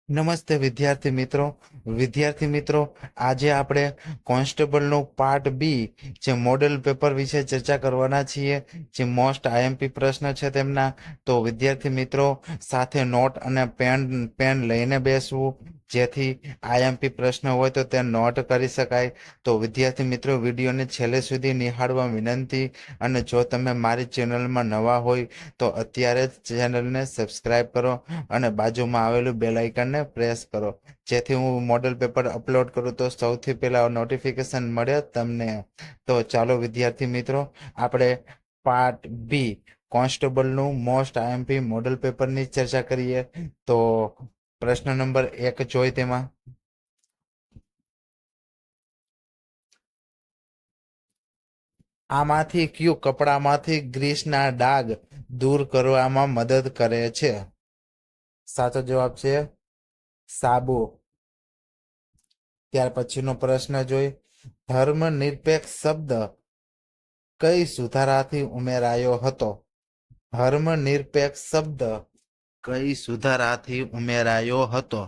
નમસ્તે વિદ્યાર્થી મિત્રો આજે આપણે કોન્સ્ટેબલનું પાર્ટ બી જે મોડેલ પેપર વિશે ચર્ચા કરવાના છીએ જે મોસ્ટ આઈએમપી પ્રશ્ન છે તેમના. તો વિદ્યાર્થી મિત્રો સાથે નોટ અને પેન લઈને બેસવું જેથી આઈએમપી પ્રશ્ન હોય તો તે નોટ કરી શકાય. તો વિદ્યાર્થી મિત્રો વિડીયોને છેલ્લે સુધી નિહાળવા વિનંતી. અને જો તમે મારી ચેનલમાં નવા હોય તો અત્યારે જ ચેનલને સબસ્ક્રાઇબ કરો અને બાજુમાં આવેલું બેલ આઇકનને પ્રેસ કરો જેથી હું મોડેલ પેપર અપલોડ કરું તો સૌથી પહેલા નોટિફિકેશન મળે તમને. તો ચાલો વિદ્યાર્થી મિત્રો આપણે પાર્ટ બી કોન્સ્ટેબલનું મોસ્ટ આઈએમપી મોડેલ પેપરની ચર્ચા કરીએ. તો પ્રશ્ન નંબર 1 જોઈ તેમાં આમાંથી કયું કપડામાંથી ગ્રીસના ડાઘ દૂર કરવામાં મદદ કરે છે? સાચો જવાબ છે સાબુ. ત્યાર પછીનો પ્રશ્ન જોઈ ધર્મ નિરપેક્ષ શબ્દ કઈ સુધારાથી ઉમેરાયો હતો? ધર્મ નિરપેક્ષ શબ્દ કઈ સુધારાથી ઉમેરાયો હતો?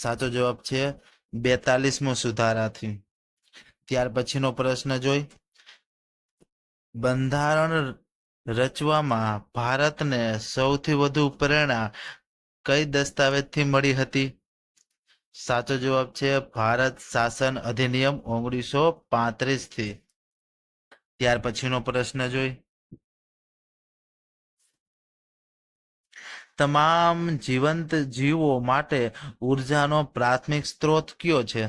સાચો જવાબ છે 42મો સુધારાથી. ત્યાર પછીનો પ્રશ્ન જોઈ બંધારણ રચવામાં ભારતને સૌથી વધુ પ્રેરણા કઈ દસ્તાવેજથી મળી હતી? સાચો જવાબ છે ભારત શાસન અધિનિયમ 1935થી. ત્યાર પછીનો પ્રશ્ન જોઈ તમામ જીવંત જીવો માટે ઉર્જાનો પ્રાથમિક સ્ત્રોત કયો છે?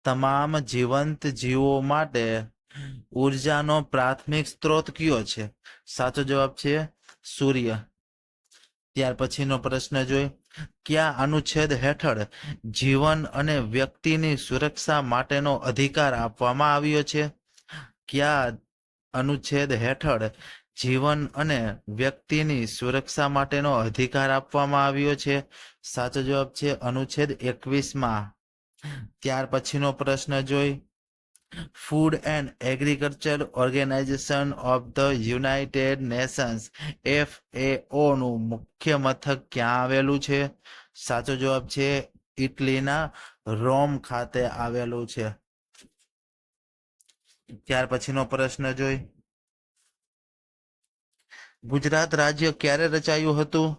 તમામ જીવંત જીવો માટે ઉર્જાનો પ્રાથમિક સ્ત્રોત કયો છે? સાચો જવાબ છે સૂર્ય. ત્યાર પછીનો પ્રશ્ન જોઈ કયા અનુચ્છેદ હેઠળ જીવન અને વ્યક્તિની સુરક્ષા માટેનો અધિકાર આપવામાં આવ્યો છે? કયા અનુચ્છેદ હેઠળ જીવન અને વ્યક્તિની સુરક્ષા માટેનો અધિકાર આપવામાં આવ્યો છે? સાચો જવાબ છે અનુચ્છેદ 21માં. ત્યાર પછીનો પ્રશ્ન જોઈ food and agriculture organization of the United Nations FAO નું મુખ્ય મથક ક્યાં આવેલું છે? સાચો જવાબ છે ઇટલીના રોમ ખાતે આવેલું છે. ત્યાર પછીનો પ્રશ્ન જોઈ ગુજરાત રાજ્ય ક્યારે રચાયું હતું?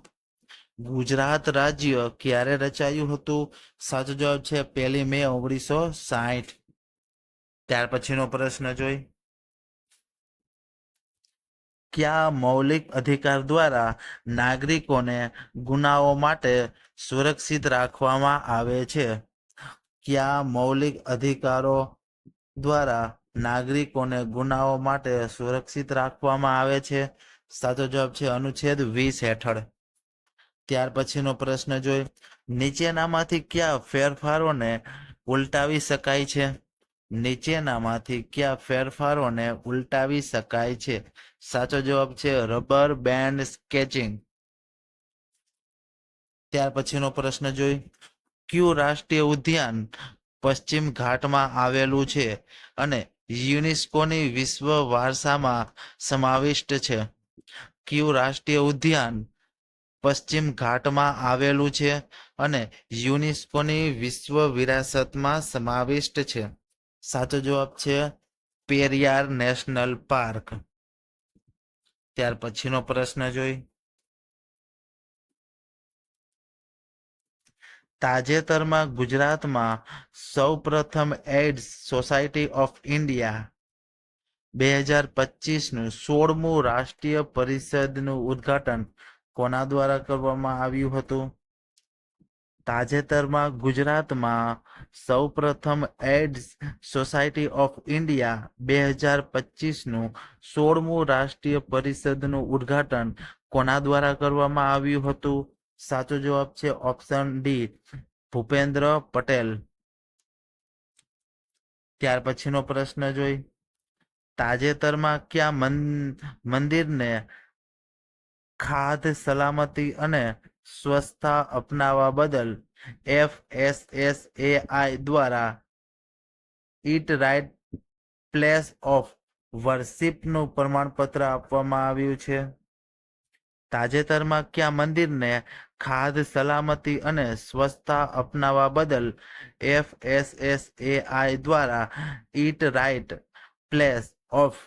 ગુજરાત રાજ્ય ક્યારે રચાયું હતું? સાચો જવાબ છે 1 મે 1960. ત્યાર પછીનો પ્રશ્ન જોઈ કયા મૌલિક અધિકાર દ્વારા નાગરિકોને ગુનાઓ માટે સુરક્ષિત રાખવામાં આવે છે? કયા મૌલિક અધિકારો દ્વારા નાગરિકોને ગુનાઓ માટે સુરક્ષિત રાખવામાં આવે છે? સાચો જવાબ છે અનુચ્છેદ 20 હેઠળ. ત્યાર પછીનો પ્રશ્ન જોઈ નીચેનામાંથી કયા ફેરફારોને ઉલટાવી શકાય છે? નીચેનામાંથી કયા ફેરફારોને ઉલટાવી શકાય છે? સાચો જવાબ છે રબર બેન્ડ સ્કેચિંગ. ત્યાર પછીનો પ્રશ્ન જોઈ કયું રાષ્ટ્રીય ઉદ્યાન પશ્ચિમ ઘાટમાં આવેલું છે અને યુનેસ્કોની વિશ્વ વારસામાં સમાવિષ્ટ છે? કયું રાષ્ટ્રીય ઉદ્યાન પશ્ચિમ ઘાટમાં આવેલું છે અને યુનેસ્કોની વિશ્વ વિરાસતમાં સમાવિષ્ટ છે? સાચો જવાબ છે પેરિયાર નેશનલ પાર્ક. ત્યાર પછીનો પ્રશ્ન જોઈ તાજેતરમાં ગુજરાતમાં સૌપ્રથમ એઇડ્સ સોસાયટી ઓફ ઇન્ડિયા 2025નું 16મું રાષ્ટ્રીય પરિષદનું ઉદ્ઘાટન કોના દ્વારા કરવામાં આવ્યું હતું? તાજેતરમાં ગુજરાતમાં સૌપ્રથમ એઇડ્સ સોસાયટી ઓફ ઇન્ડિયા 2025નું 16મું રાષ્ટ્રીય પરિષદનું ઉદ્ઘાટન કોના દ્વારા કરવામાં આવ્યું હતું? સાચો જવાબ છે ઓપ્શન ડી ભૂપેન્દ્ર પટેલ. ત્યાર પછીનો પ્રશ્ન જોઈ તાજેતરમાં કયા મંદિરને ખાદ્ય સલામતી અને સ્વચ્છતા અપનાવવા બદલ FSSAI દ્વારા ઇટ રાઇટ પ્લેસ ઓફ વર્શિપનું પ્રમાણપત્ર આપવામાં આવ્યું છે? તાજેતરમાં કયા મંદિરને ખાદ્ય સલામતી અને સ્વચ્છતા અપનાવવા બદલ FSSAI દ્વારા ઈટ રાઇટ પ્લેસ ઓફ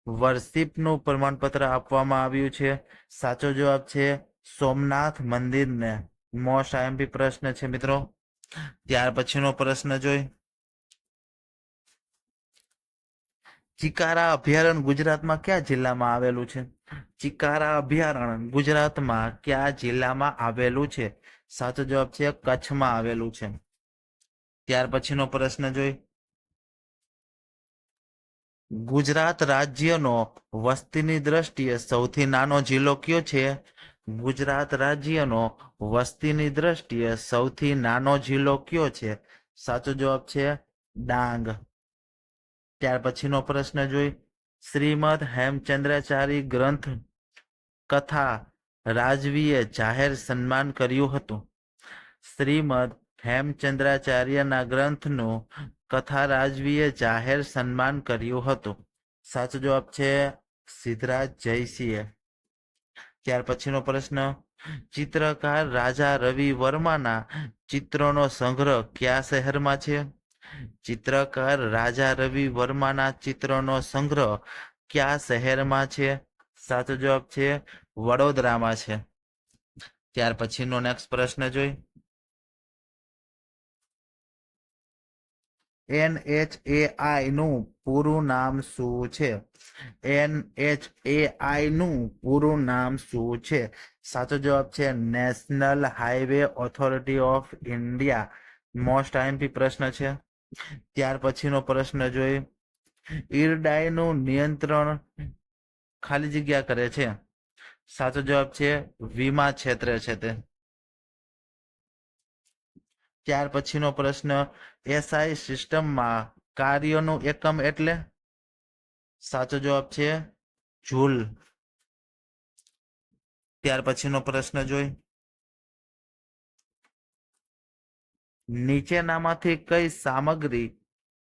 વર્શિપનું પ્રમાણપત્ર આપવામાં આવ્યું છે. સાચો જવાબ છે સોમનાથ મંદિરને. મોસ્ટ આઈએમપી પ્રશ્ન છે મિત્રો. ત્યાર પછીનો પ્રશ્ન જોઈ. ચિકારા અભયારણ્ય ગુજરાતમાં કયા જિલ્લામાં આવેલું છે? ચિકારા અભયારણ્ય ગુજરાતમાં કયા જિલ્લામાં આવેલું છે? સાચો જવાબ છે કચ્છમાં આવેલું છે. ત્યાર પછીનો પ્રશ્ન જોઈ. ગુજરાત રાજ્યનો વસ્તીની દ્રષ્ટિએ સૌથી નાનો જિલ્લો કયો છે? ગુજરાત રાજ્યનો વસ્તીની દ્રષ્ટિએ સૌથી નાનો જિલ્લો કયો છે? સાચો જવાબ છે ડાંગ. ત્યાર પછીનો પ્રશ્ન જોઈ. શ્રીમદ હેમચંદ્રાચાર્ય ગ્રંથ કથા રાજવીએ જાહેર સન્માન કર્યું હતું. શ્રીમદ હેમચંદ્રાચાર્યના ગ્રંથનું કથા રાજવીએ જાહેર સન્માન કર્યું હતું. સાચો જવાબ છે સિદ્ધરાજ જયસિંહે. ત્યાર પછીનો પ્રશ્ન. ચિત્રકાર રાજા રવિ વર્માના ચિત્રોનો સંગ્રહ કયા શહેરમાં છે? ચિત્રકાર રાજા રવિ વર્માના ચિત્રોનો સંગ્રહ કયા શહેરમાં છે? સાચો જવાબ છે વડોદરામાં છે. ત્યાર પછીનો નેક્સ્ટ પ્રશ્ન જોઈ. NHAI નું પૂરું નામ શું છે? NHAI નું પૂરું નામ શું છે? સાચો જવાબ છે national highway authority of India. Most IMP પ્રશ્ન છે. ત્યાર પછીનો પ્રશ્ન જોઈ. ઈરડાઈનું નિયંત્રણ ખાલી જગ્યા કરે છે? સાચો જવાબ છે વીમા ક્ષેત્રે છે તે. ત્યાર પછીનો પ્રશ્ન. SI સિસ્ટમમાં કાર્યનું એકમ એટલે? સાચો જવાબ છે જૂલ. ત્યાર પછીનો પ્રશ્ન જોઈ. નીચેનામાંથી કઈ સામગ્રી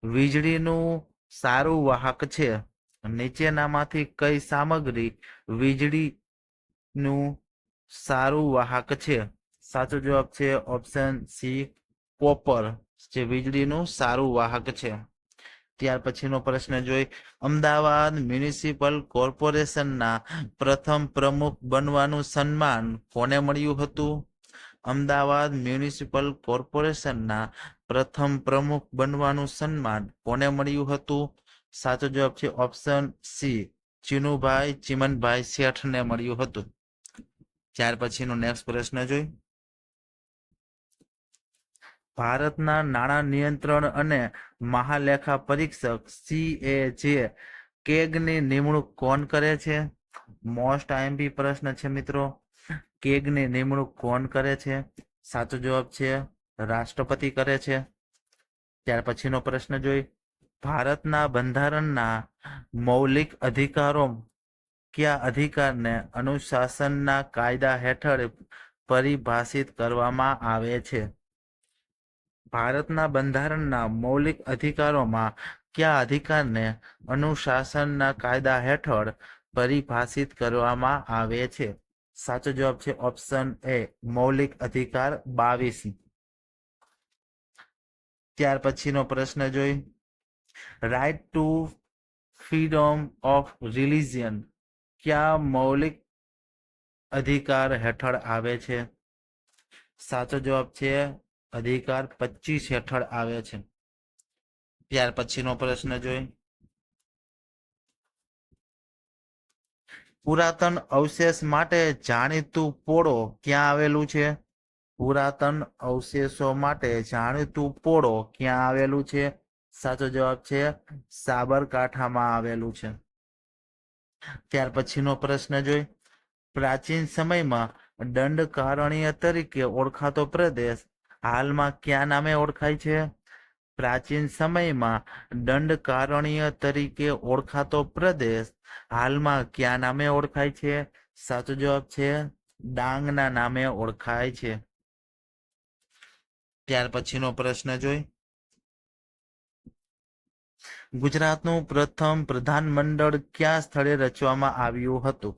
વીજળીનું સારું વાહક છે? નીચેનામાંથી કઈ સામગ્રી વીજળીનું સારું વાહક છે? સાચો જવાબ છે ઓપ્શન સી કોપર, જે વીજળીનું સારું વાહક છે. ત્યાર પછીનો પ્રશ્ન જોઈ. અમદાવાદ મ્યુનિસિપલ કોર્પોરેશનના પ્રથમ પ્રમુખ બનવાનું સન્માન કોને મળ્યું હતું? અમદાવાદ મ્યુનિસિપલ કોર્પોરેશનના પ્રથમ પ્રમુખ બનવાનું સન્માન કોને મળ્યું હતું? સાચો જવાબ છે ઓપ્શન સી ચિનુભાઈ ચિમનભાઈ શેઠને મળ્યું હતું. ત્યાર પછીનો નેક્સ્ટ પ્રશ્ન જોઈ. ભારતના નાણાં નિયંત્રણ અને મહાલેખા પરીક્ષક CAG કેગની નિમણૂક કોણ કરે છે? મોસ્ટ આઈએમપી પ્રશ્ન છે મિત્રો. કેગની નિમણૂક કોણ કરે છે? સાચો જવાબ છે રાષ્ટ્રપતિ કરે છે. ત્યાર પછીનો પ્રશ્ન જોઈ. ભારતના બંધારણના મૌલિક અધિકારો કયા અધિકારને અનુશાસનના કાયદા હેઠળ પરિભાષિત કરવામાં આવે છે? ભારતના બંધારણના મૌલિક અધિકારોમાં કયા અધિકારને અનુશાસનના કાયદા હેઠળ પરિભાષિત કરવામાં આવે છે? સાચો જવાબ છે ઓપ્શન એ મૌલિક અધિકાર 22. ત્યાર પછીનો પ્રશ્ન જોઈ. Right to freedom of religion કયા મૌલિક અધિકાર હેઠળ આવે છે? સાચો જવાબ છે અધિકાર 25 હેઠળ આવે છે. ત્યાર પછીનો પ્રશ્ન જોઈ. પુરાતન અવશેષ માટે જાણીતું પોળો ક્યાં આવેલું છે? પુરાતન અવશેષો માટે જાણીતું પોળો ક્યાં આવેલું છે? સાચો જવાબ છે સાબરકાંઠામાં આવેલું છે. ત્યાર પછીનો પ્રશ્ન જોઈ. પ્રાચીન સમયમાં દંડકારણ્ય તરીકે ઓળખાતો પ્રદેશ હાલમાં કયા નામે ઓળખાય છે? પ્રાચીન સમયમાં દંડકારણ્ય તરીકે ઓળખાતો પ્રદેશ હાલમાં કયા નામે ઓળખાય છે? સાચો જવાબ છે ડાંગના નામે ઓળખાય છે. ત્યાર પછીનો પ્રશ્ન જોઈ. ગુજરાતનું પ્રથમ પ્રધાનમંડળ કયા સ્થળે રચવામાં આવ્યું હતું?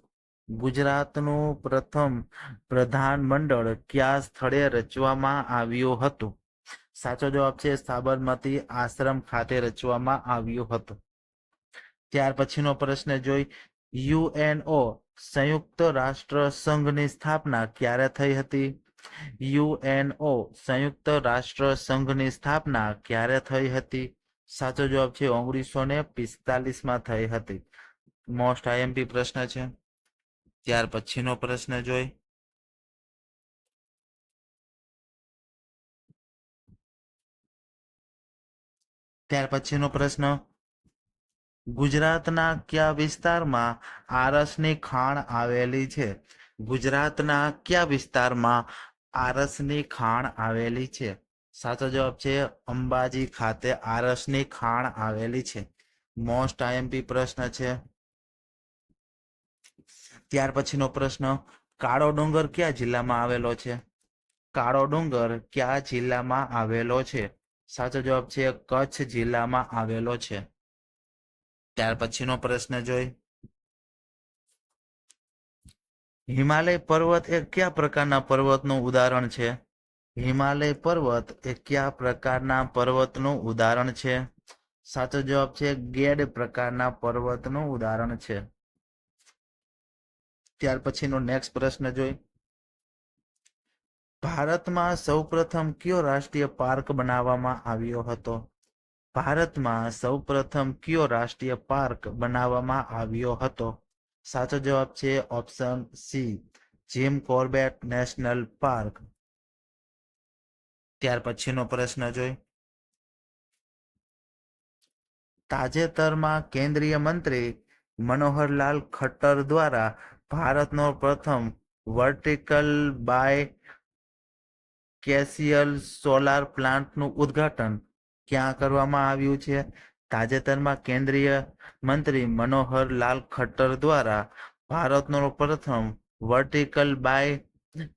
ગુજરાતનું પ્રથમ પ્રધાનમંડળ કયા સ્થળે રચવામાં આવ્યું હતું? સાચો જવાબ છે સાબરમતી આશ્રમ ખાતે રચવામાં આવ્યું હતું. ત્યાર પછીનો પ્રશ્ન જોઈ, યુએનઓ સંયુક્ત રાષ્ટ્ર સંઘની સ્થાપના ક્યારે થઈ હતી? યુએનઓ સંયુક્ત રાષ્ટ્ર સંઘની સ્થાપના ક્યારે થઈ હતી? સાચો જવાબ છે 1945માં થઈ હતી. મોસ્ટ આઈએમપી પ્રશ્ન છે. ત્યાર પછીનો પ્રશ્ન જોઈ, ત્યાર પછીનો પ્રશ્ન, ગુજરાતના કયા વિસ્તારમાં આરસની ખાણ આવેલી છે? ગુજરાતના કયા વિસ્તારમાં આરસની ખાણ આવેલી છે? સાચો જવાબ છે અંબાજી ખાતે આરસની ખાણ આવેલી છે. મોસ્ટ આઈએમપી પ્રશ્ન છે. ત્યાર પછીનો પ્રશ્ન, કાળો ડુંગર કયા જિલ્લામાં આવેલો છે? કાળો ડુંગર કયા જિલ્લામાં આવેલો છે? સાચો જવાબ છે કચ્છ જિલ્લામાં આવેલો છે. ત્યાર પછીનો પ્રશ્ન જોઈ, હિમાલય પર્વત એ કયા પ્રકારના પર્વતનું ઉદાહરણ છે? હિમાલય પર્વત એ કયા પ્રકારના પર્વતનું ઉદાહરણ છે? સાચો જવાબ છે ગેડ પ્રકારના પર્વતનું ઉદાહરણ છે. ત્યાર પછીનો નેક્સ્ટ પ્રશ્ન જોઈ, ભારતમાં સૌપ્રથમ કયો રાષ્ટ્રીય પાર્ક બનાવવામાં આવ્યો હતો? ભારતમાં સૌપ્રથમ કયો રાષ્ટ્રીય પાર્ક બનાવવામાં આવ્યો હતો? સાચો જવાબ છે option C, Jim Corbett national park. ત્યાર પછીનો પ્રશ્ન જોઈ, તાજેતરમાં કેન્દ્રીય મંત્રી મનોહરલાલ ખટ્ટર દ્વારા ભારતનો પ્રથમ વર્ટિકલ બાય કેશિયલ સોલાર પ્લાન્ટનું ઉદ્ઘાટન ક્યાં કરવામાં આવ્યું છે? તાજેતરમાં કેન્દ્રીય મંત્રી મનોહરલાલ ખટ્ટર દ્વારા ભારતનો પ્રથમ વર્ટિકલ બાય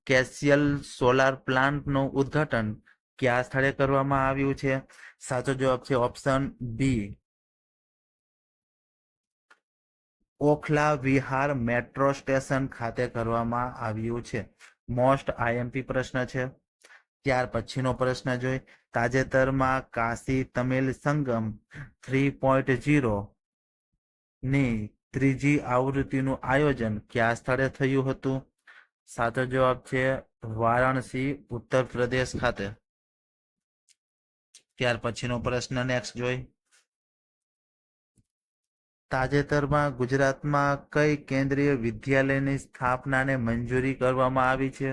કેશિયલ સોલાર પ્લાન્ટનું ઉદ્ઘાટન કયા સ્થળે કરવામાં આવ્યું છે? સાચો જવાબ છે ઓપ્શન બી, ઓખલા વિહાર મેટ્રો સ્ટેશન ખાતે કરવામાં આવ્યું છે. મોસ્ટ આઈએમપી પ્રશ્ન છે. ત્યાર પછીનો પ્રશ્ન જોઈ, તાજેતરમાં કાશી તમિલ સંગમ 3.0 ની ત્રીજી આવૃત્તિનું આયોજન કયા સ્થળે થયું હતું? સાચો જવાબ છે વારાણસી ઉત્તર પ્રદેશ ખાતે. ત્યાર પછીનો પ્રશ્ન નેક્સ્ટ જોઈ, તાજેતરમાં ગુજરાતમાં કઈ કેન્દ્રીય વિદ્યાલયની સ્થાપનાને મંજૂરી કરવામાં આવી છે?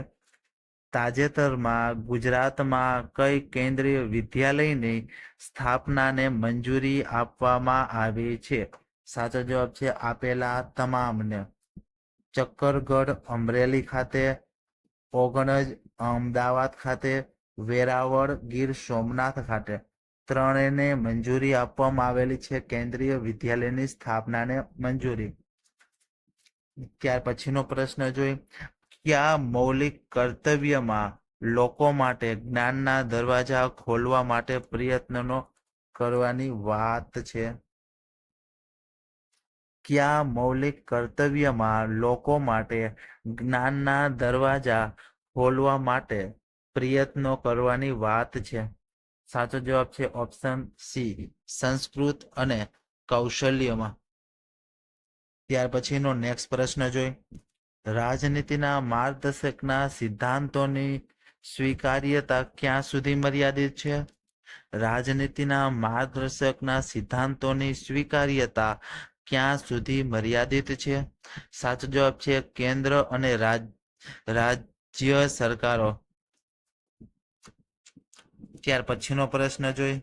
તાજેતરમાં ગુજરાતમાં કઈ કેન્દ્રીય વિદ્યાલયની સ્થાપનાને મંજૂરી આપવામાં આવી છે? સાચો જવાબ છે આપેલા તમામને. ચક્કરગઢ અમરેલી ખાતે, ઓગણજ અમદાવાદ ખાતે, વેરાવળ ગીર સોમનાથ ખાતે ત્રણેયને મંજૂરી આપવામાં આવેલી છે કેન્દ્રીય વિદ્યાલયની સ્થાપનાને મંજૂરી. ત્યાર પછીનો પ્રશ્ન જોઈ, કયા મૌલિક કર્તવ્યમાં લોકો માટે જ્ઞાનના દરવાજા ખોલવા માટે પ્રયત્નો કરવાની વાત છે? કયા મૌલિક કર્તવ્યમાં લોકો માટે જ્ઞાનના દરવાજા ખોલવા માટે પ્રયત્નો કરવાની વાત છે? સાચો જવાબ છે ઓપ્શન સી, સંસ્કૃત અને કૌશલ્યમાં. ત્યાર પછીનો નેક્સ્ટ પ્રશ્ન જોઈ, રાજનીતિના માર્ગદર્શકના સિદ્ધાંતોની સ્વીકાર્યતા ક્યાં સુધી મર્યાદિત છે? રાજનીતિના માર્ગદર્શકના સિદ્ધાંતોની સ્વીકાર્યતા ક્યાં સુધી મર્યાદિત છે? સાચો જવાબ છે કેન્દ્ર અને રાજ્ય સરકારો. ત્યાર પછીનો પ્રશ્ન જોઈ,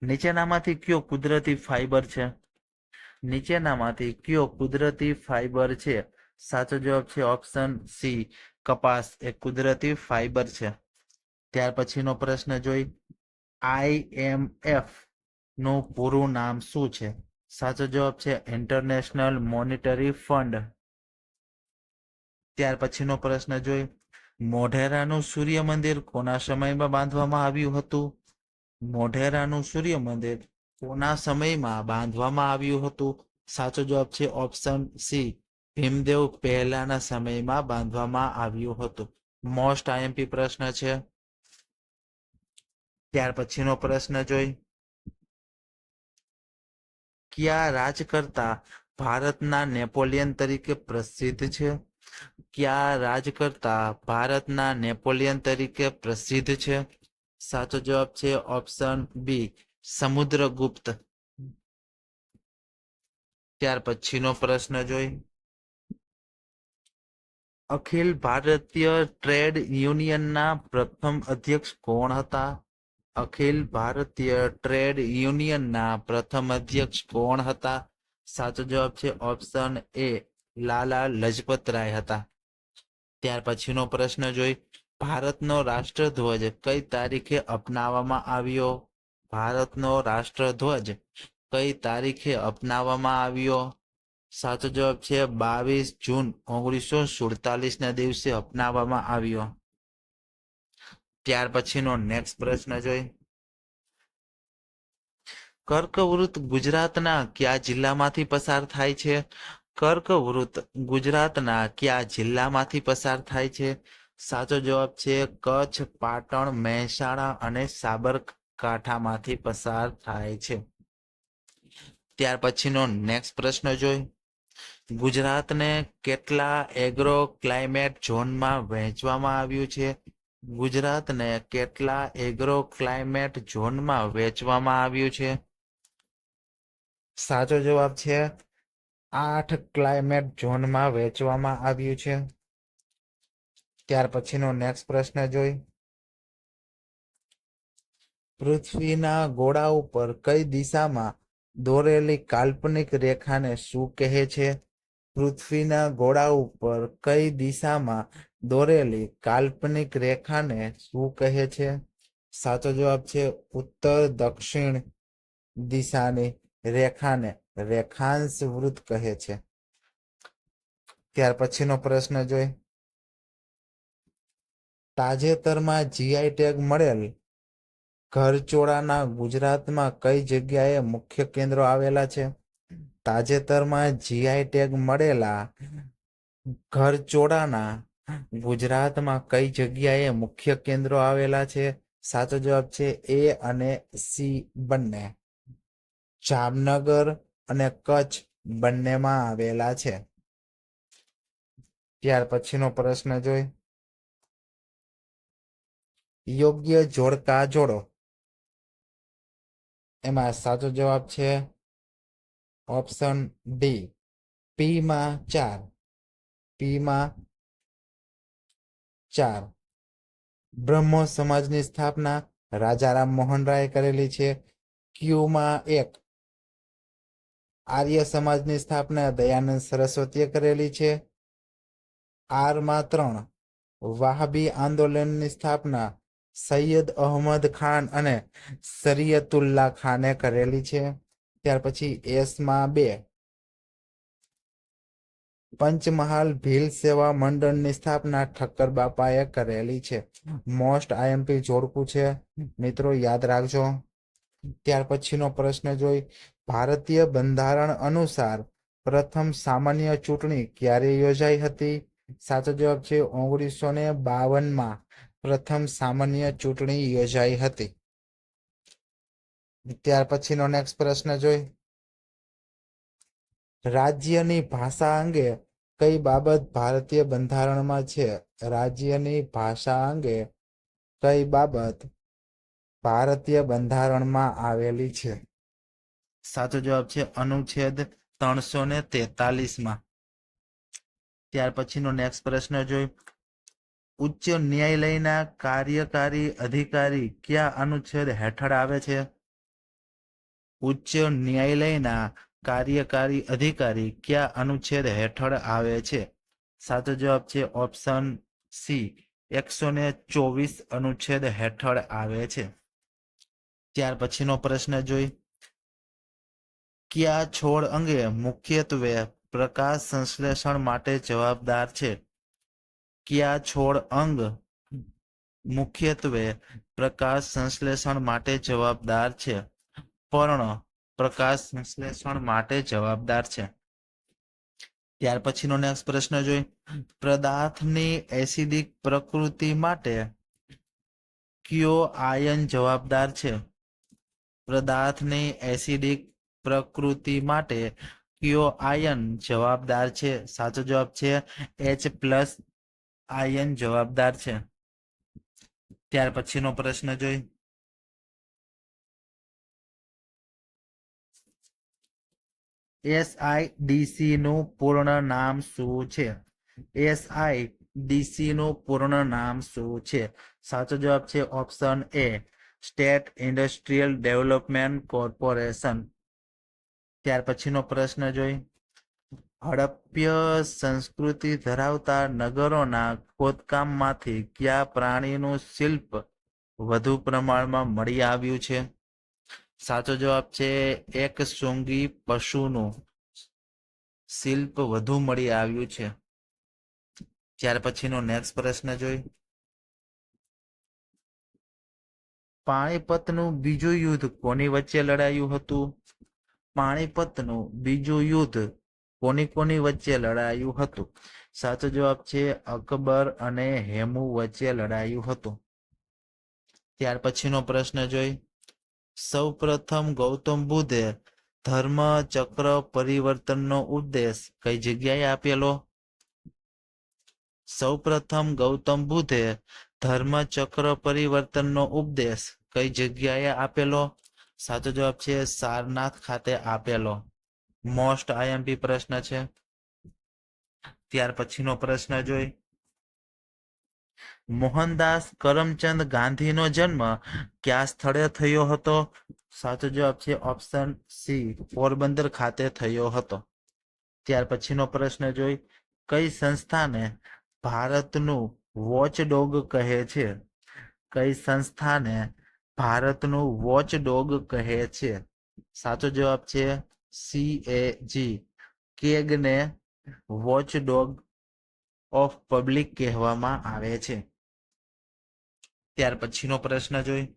નીચેનામાંથી કયો કુદરતી ફાઈબર છે? નીચેનામાંથી કયો કુદરતી ફાઈબર છે? સાચો જવાબ છે ઓપ્શન સી, કપાસ એ કુદરતી ફાઈબર છે. ત્યાર પછીનો પ્રશ્ન જોઈ, IMF નું પૂરું નામ શું છે? સાચો જવાબ છે ઇન્ટરનેશનલ મોનિટરી ફંડ. ત્યાર પછીનો પ્રશ્ન જોઈ, મોઢેરાનું સૂર્ય મંદિર કોના સમયમાં બાંધવામાં આવ્યું હતું? મોઢેરાનું સૂર્ય મંદિર કોના સમયમાં બાંધવામાં આવ્યું હતું? સાચો જવાબ છે ઓપ્શન સી, ભીમદેવ પહેલાના સમયમાં બાંધવામાં આવ્યું હતું. મોસ્ટ આઈએમપી પ્રશ્ન છે. ત્યાર પછીનો પ્રશ્ન જોઈ, કયા રાજકર્તા ભારતના નેપોલિયન તરીકે પ્રસિદ્ધ છે? કયા રાજકર્તા ભારતના નેપોલિયન તરીકે પ્રસિદ્ધ છે? સાચો જવાબ છે ઓપ્શન બી, સમુદ્રગુપ્ત. ત્યાર પછીનો પ્રશ્ન જોઈ, અખિલ ભારતીય ટ્રેડ યુનિયનના પ્રથમ અધ્યક્ષ કોણ હતા? અખિલ ભારતીય ટ્રેડ યુનિયનના પ્રથમ અધ્યક્ષ કોણ હતા? સાચો જવાબ છે ઓપ્શન એ, લાલા લજપત રાય હતા. ત્યાર પછીનો પ્રશ્ન જોઈ, ભારતનો રાષ્ટ્રધ્વજ કઈ તારીખે અપનાવવામાં આવ્યો? ભારતનો રાષ્ટ્રધ્વજ કઈ તારીખે અપનાવવામાં આવ્યો? સાચો જવાબ છે 22 જૂન 1947 ના દિવસે અપનાવવામાં આવ્યો. ત્યાર પછીનો નેક્સ્ટ પ્રશ્ન જોઈ, કર્કવૃત ગુજરાતના કયા જિલ્લામાંથી પસાર થાય છે? કર્કવૃત ગુજરાતના કયા જિલ્લામાંથી પસાર થાય છે? સાચો જવાબ છે કચ્છ, પાટણ, મહેસાણા અને સાબરકાંઠામાંથી પસાર થાય છે. ત્યાર પછીનો નેક્સ્ટ પ્રશ્ન જોઈ, ગુજરાતને કેટલા એગ્રો ક્લાઇમેટ ઝોનમાં વહેંચવામાં આવ્યું છે? ગુજરાતને કેટલા એગ્રો ક્લાઇમેટ ઝોનમાં વહેંચવામાં આવ્યું છે? સાચો જવાબ છે 8 ક્લાઇમેટ ઝોનમાં વહેંચવામાં આવ્યું છે. ત્યાર પછીનો નેક્સ્ટ પ્રશ્ન જોઈ, પૃથ્વીના ગોળા ઉપર કઈ દિશામાં દોરેલી કાલ્પનિક રેખાને શું કહે છે? પૃથ્વીના ગોળા ઉપર કઈ દિશામાં દોરેલી કાલ્પનિક રેખાને શું કહે છે? સાચો જવાબ છે ઉત્તર દક્ષિણ દિશાની રેખાને રેખાંશ વૃત્ત કહે છે. ત્યાર પછીનો પ્રશ્ન જોઈ, તાજેતરમાં જીઆઈ ટેગ મળેલ ઘરચોળાના ગુજરાતમાં કઈ જગ્યાએ મુખ્ય કેન્દ્રો આવેલા છે? તાજેતરમાં જીઆઈ ટેગ મળેલા ઘરચોળાના ગુજરાતમાં કઈ જગ્યાએ મુખ્ય કેન્દ્રો આવેલા છે? સાચો જવાબ છે એ અને સી બંને. જામનગર અને કચ્છ બંનેમાં આવેલા છે. ત્યાર પછીનો પ્રશ્ન જોઈ, યોગ્ય જોડકા જોડો. એમાં સાચો જવાબ છે ઓપ્શન ડી, પી માં 4. પી માં 4. બ્રહ્મો સમાજની સ્થાપના રાજારામ મોહન રાય કરેલી છે. ક્યુ માં 1, આર્ય સમાજની સ્થાપના દયાનંદ સરસ્વતીએ કરેલી છે. આર માં 3, વહાબી આંદોલનની સ્થાપના સૈયદ અહમદ ખાન અને શરીયતુલ્લા ખાને કરેલી છે. ત્યાર પછી એસ માં 2, પંચમહાલ ભીલ સેવા મંડળની સ્થાપના ઠક્કર બાપાએ કરેલી છે. મોસ્ટ આઈએમપી જોડકું છે મિત્રો, યાદ રાખજો. ત્યાર પછીનો પ્રશ્ન જોઈ, ભારતીય બંધારણ અનુસાર પ્રથમ સામાન્ય ચૂંટણી ક્યારે યોજાઈ હતી? સાચો જવાબ છે 1952માં પ્રથમ સામાન્ય ચૂંટણી યોજાઈ હતી. ત્યાર પછીનો નેક્સ્ટ પ્રશ્ન જોઈ, રાજ્યની ભાષા અંગે કઈ બાબત ભારતીય બંધારણમાં છે? રાજ્યની ભાષા અંગે કઈ બાબત ભારતીય બંધારણમાં આવેલી છે? સાચો જવાબ છે અનુચ્છેદ 343માં. ત્યાર પછીનો નેક્સ્ટ પ્રશ્ન જોઈ, ઉચ્ચ ન્યાયાલયના કાર્યકારી અધિકારી કયા અનુચ્છેદ હેઠળ આવે છે? ઉચ્ચ ન્યાયાલયના કાર્યકારી અધિકારી કયા અનુચ્છેદ હેઠળ આવે છે? સાચો જવાબ છે ઓપ્શન સી, 124 અનુચ્છેદ હેઠળ આવે છે. ત્યાર પછીનો પ્રશ્ન જોઈ, કયા છોડ અંગે મુખ્યત્વે પ્રકાશ સંશ્લેષણ માટે જવાબદાર છે? કયા છોડ અંગ મુખ્યત્વે પ્રકાશ સંશ્લેષણ માટે જવાબદાર છે. પર્ણ પ્રકાશ સંશ્લેષણ માટે જવાબદાર છે. ત્યાર પછીનો નેક્સ્ટ પ્રશ્ન જોઈ. પદાર્થની એસિડિક પ્રકૃતિ માટે કયો આયન જવાબદાર છે? પદાર્થની એસિડિક પ્રકૃતિ માટે કયો આયન જવાબદાર છે? સાચો જવાબ છે H+ આયન જવાબદાર છે. ત્યાર પછીનો પ્રશ્ન જોઈ. SIDC નું પૂર્ણ નામ શું છે? SIDC નું પૂર્ણ નામ શું છે? સાચો જવાબ છે option A, state industrial development corporation. ત્યાર પછીનો પ્રશ્ન જોઈ. હડપ્ય સંસ્કૃતિ ધરાવતા નગરોના ખોદકામમાંથી કયા પ્રાણીનું શિલ્પ વધુ પ્રમાણમાં મળી આવ્યું છે? સાચો જવાબ છે એક શૃંગી પશુનું શિલ્પ વધુ મળી આવ્યું છે. ત્યાર પછીનો નેક્સ્ટ પ્રશ્ન જોઈ. પાણીપતનું બીજું યુદ્ધ કોની વચ્ચે લડાયું હતું? પાણીપતનું બીજું યુદ્ધ કોની વચ્ચે લડાયું હતું? સાચો જવાબ છે અકબર અને હેમુ વચ્ચે લડાયું હતું. ત્યાર પછીનો પ્રશ્ન જોઈ. સૌ પ્રથમ ગૌતમ બુદ્ધે ધર્મ ચક્ર પરિવર્તનનો ઉપદેશ કઈ જગ્યાએ આપેલો? સૌ પ્રથમ ગૌતમ બુદ્ધે ધર્મ ચક્ર પરિવર્તનનો ઉપદેશ કઈ જગ્યાએ આપેલો? સાચો જવાબ છે સારનાથ ખાતે આપેલો. મોસ્ટ આઈએમપી પ્રશ્ન છે. ત્યાર પછીનો પ્રશ્ન જોઈ. મોહનદાસ કરમચંદ ગાંધીનો જન્મ કયા સ્થળે થયો હતો? સાચો જવાબ છે ઓપ્શન સી, પોરબંદર ખાતે થયો હતો. ત્યાર પછીનો પ્રશ્ન જોઈ. કઈ સંસ્થાને ભારતનું વોચડોગ કહે છે? કઈ સંસ્થાને ભારતનું વોચડોગ કહે છે? સાચો જવાબ છે CAG, કેગને વોચડોગ ઓફ પબ્લિક કહેવામાં આવે છે. ત્યાર પછીનો પ્રશ્ન જોઈ.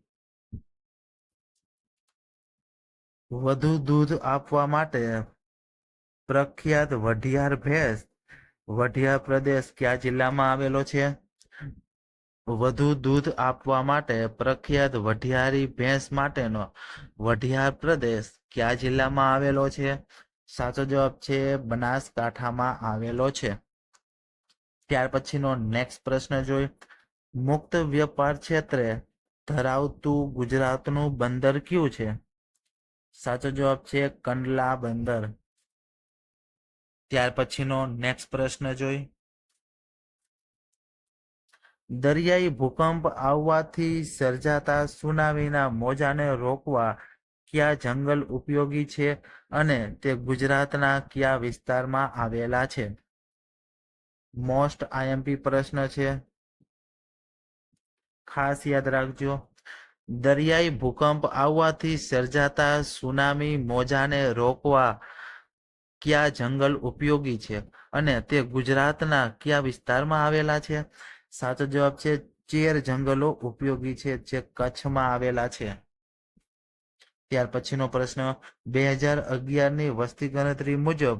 વધુ દૂધ આપવા માટે પ્રખ્યાત વઢિયાર ભેંસ વઢિયાર પ્રદેશ કયા જિલ્લામાં આવેલો છે? વધુ દૂધ આપવા માટે પ્રખ્યાત વઢિયારી ભેંસ માટેનો વઢિયાર પ્રદેશ કયા જિલ્લામાં આવેલો છે? સાચો જવાબ છે બનાસકાંઠામાં આવેલો છે. ત્યાર પછીનો નેક્સ્ટ પ્રશ્ન જોઈ. મુક્ત વ્યાપાર ક્ષેત્રે ધરાવતું ગુજરાતનું બંદર કયું છે? સાચો જવાબ છે કંડલા બંદર. ત્યાર પછીનો નેક્સ્ટ પ્રશ્ન જોઈ. દરિયાઈ ભૂકંપ આવવાથી સર્જાતા સુનામીના મોજાને રોકવા કયા જંગલ ઉપયોગી છે અને તે ગુજરાતના કયા વિસ્તારમાં આવેલા છે? મોસ્ટ આઈએમપી પ્રશ્ન છે, ખાસ યાદ રાખજો. દરિયાઈ ભૂકંપ આવવાથી સર્જાતા સુનામી મોજાને રોકવા કયા જંગલ ઉપયોગી છે અને તે ગુજરાતના કયા વિસ્તારમાં આવેલા છે? સાચો જવાબ છે 13 જંગલો ઉપયોગી છે જે કચ્છમાં આવેલા છે. ત્યાર પછીનો પ્રશ્ન. 2011ની વસ્તી ગણતરી મુજબ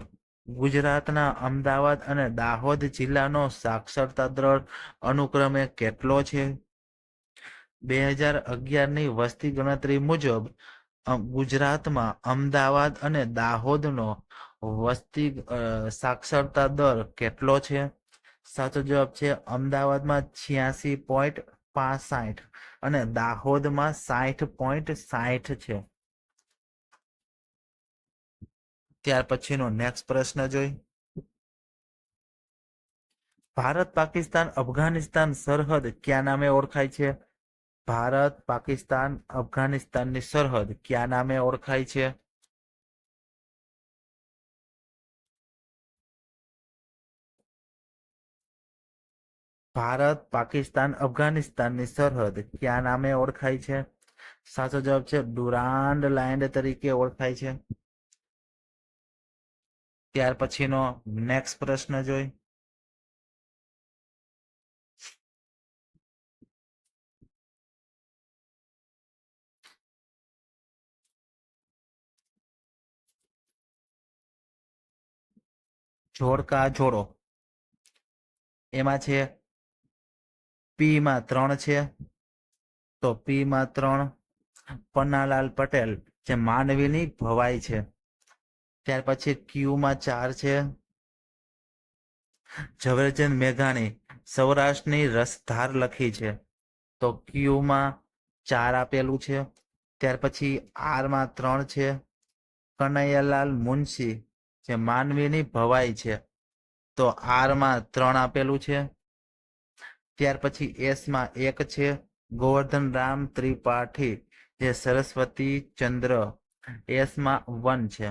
ગુજરાતના અમદાવાદ અને દાહોદ જિલ્લાનો સાક્ષરતા દર અનુક્રમે કેટલો છે? 2011ની વસ્તી ગણતરી મુજબ ગુજરાતમાં અમદાવાદ અને દાહોદનો વસ્તી સાક્ષરતા દર કેટલો છે? સાચો જવાબ છે અમદાવાદમાં 86.65 અને દાહોદમાં 60.60 છે. ત્યાર પછીનો નેક્સ્ટ પ્રશ્ન જોઈ. ભારત પાકિસ્તાન અફઘાનિસ્તાન સરહદ કયા નામે ઓળખાય છે? ભારત પાકિસ્તાન અફઘાનિસ્તાનની સરહદ કયા નામે ઓળખાય છે? ભારત પાકિસ્તાન અફઘાનિસ્તાનની સરહદ કયા નામે ઓળખાય છે? સાચો જવાબ છે ડુરાન્ડ લાઇન તરીકે ઓળખાય છે. ત્યાર પછીનો નેક્સ્ટ પ્રશ્ન જોઈ. જોડકા જોડો. એમાં છે પી માં 3 છે, તો પી માં 3 પન્નાલાલ પટેલ જે માનવીની ભવાઈ છે. ત્યાર પછી ક્યુ માં 4 છે ઝવેરચંદ મેઘાણી સૌરાષ્ટ્રની રસધાર લખી છે, તો ક્યુ માં 4 આપેલું છે. ત્યાર પછી આર માં 3 છે કનૈયાલાલ મુનશી જે માનવીની ભવાઈ છે, તો આર માં 3 આપેલું છે. ત્યાર પછી એસ માં 1 છે ગોવર્ધન રામ ત્રિપાઠી જે સરસ્વતી ચંદ્ર, એસ માં 1 છે,